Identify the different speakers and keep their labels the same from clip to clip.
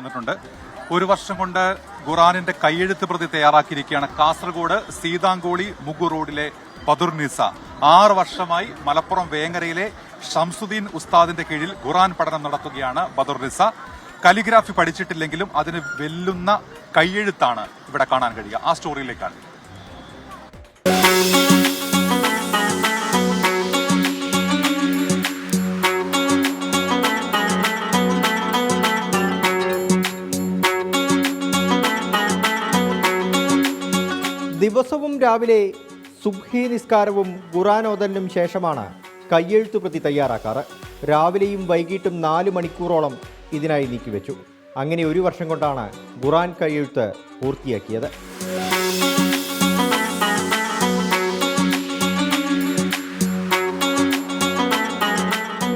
Speaker 1: വന്നിട്ടുണ്ട്. ഒരു വർഷം കൊണ്ട് ഖുറാനിന്റെ കയ്യെഴുത്ത് പ്രതി തയ്യാറാക്കിയിരിക്കുകയാണ് കാസർഗോഡ് സീതാങ്കോളി മുഗു റോഡിലെ ബദുർനിസ. 6 വർഷമായി മലപ്പുറം വേങ്ങരയിലെ ഷംസുദ്ദീൻ ഉസ്താദിന്റെ കീഴിൽ ഖുറാൻ പഠനം നടത്തുകയാണ് ബദുർനിസ. കലിഗ്രാഫി പഠിച്ചിട്ടില്ലെങ്കിലും അതിന് വെല്ലുന്ന കയ്യെഴുത്താണ് ഇവിടെ കാണാൻ കഴിയുക. ആ സ്റ്റോറിയിലേക്കാണ്.
Speaker 2: ദിവസവും രാവിലെ സുബ്ഹി നിസ്കാരവും ഖുർആൻ ഓതലിനും ശേഷമാണ് കയ്യെഴുത്തു പ്രതി തയ്യാറാക്കാറ്. രാവിലെയും വൈകിട്ടും 4 മണിക്കൂറോളം ഇതിനായി നീക്കിവെച്ചു. അങ്ങനെ 1 വർഷം കൊണ്ടാണ് ഖുർആൻ കയ്യെഴുത്ത് പൂർത്തിയാക്കിയത്.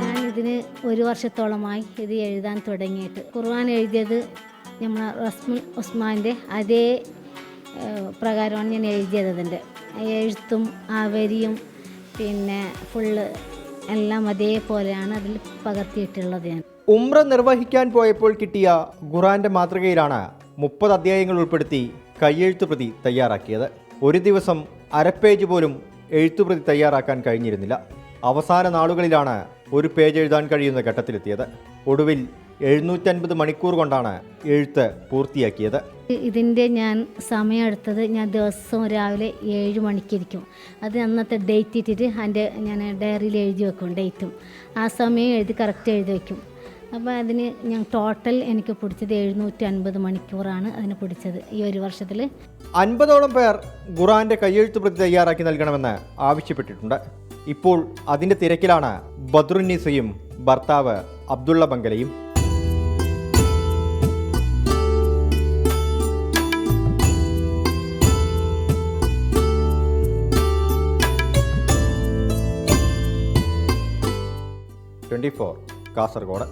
Speaker 3: ഞാനിതിന് 1 വർഷത്തോളമായി ഇത് എഴുതാൻ തുടങ്ങിയിട്ട്. ഖുർആൻ എഴുതിയത് നമ്മളെ റസ്മുൽ ഉസ്മാൻ്റെ അതേ പ്രകാരമാണ് ഞാൻ എഴുതിയത്. അതിൻ്റെ എഴുത്തും ആ വരിയും പിന്നെ ഫുള്ള് എല്ലാം അതേപോലെയാണ് അതിൽ പകർത്തിയിട്ടുള്ളത്. ഞാൻ
Speaker 2: ഉംറ നിർവഹിക്കാൻ പോയപ്പോൾ കിട്ടിയ ഖുർആന്റെ മാതൃകയിലാണ് 30 അധ്യായങ്ങൾ ഉൾപ്പെടുത്തി കയ്യെഴുത്തു പ്രതി തയ്യാറാക്കിയത്. ഒരു ദിവസം അരപ്പേജ് പോലും എഴുത്തുപ്രതി തയ്യാറാക്കാൻ കഴിഞ്ഞിരുന്നില്ല. അവസാന നാളുകളിലാണ് ഒരു പേജ് എഴുതാൻ കഴിയുന്ന ഘട്ടത്തിലെത്തിയത്. ഒടുവിൽ 750 മണിക്കൂർ കൊണ്ടാണ് എഴുത്ത് പൂർത്തിയാക്കിയത്.
Speaker 3: ഇതിൻ്റെ ഞാൻ സമയമെടുത്തത് ഞാൻ ദിവസവും രാവിലെ 7 മണിക്കിരിക്കും. അത് അന്നത്തെ ഡേറ്റ് ഇട്ടിട്ട് ഞാൻ ഡയറിയിൽ എഴുതി വെക്കും ഡേറ്റും. ആ സമയം കറക്റ്റ് എഴുതി വയ്ക്കും. അപ്പോൾ അതിന് ഞാൻ ടോട്ടൽ എനിക്ക് പിടിച്ചത് 750 മണിക്കൂറാണ് അതിന് പിടിച്ചത് ഈ 1 വർഷത്തിൽ.
Speaker 2: 50ഓളം പേർ ഖുർആന്റെ കയ്യെഴുത്ത് പ്രതി തയ്യാറാക്കി നൽകണമെന്ന് ആവശ്യപ്പെട്ടിട്ടുണ്ട്. ഇപ്പോൾ അതിൻ്റെ തിരക്കിലാണ് ബദ്രുന്നിസയും ഭർത്താവ് അബ്ദുള്ള ബംഗലയും. കാസർഗോഡ്.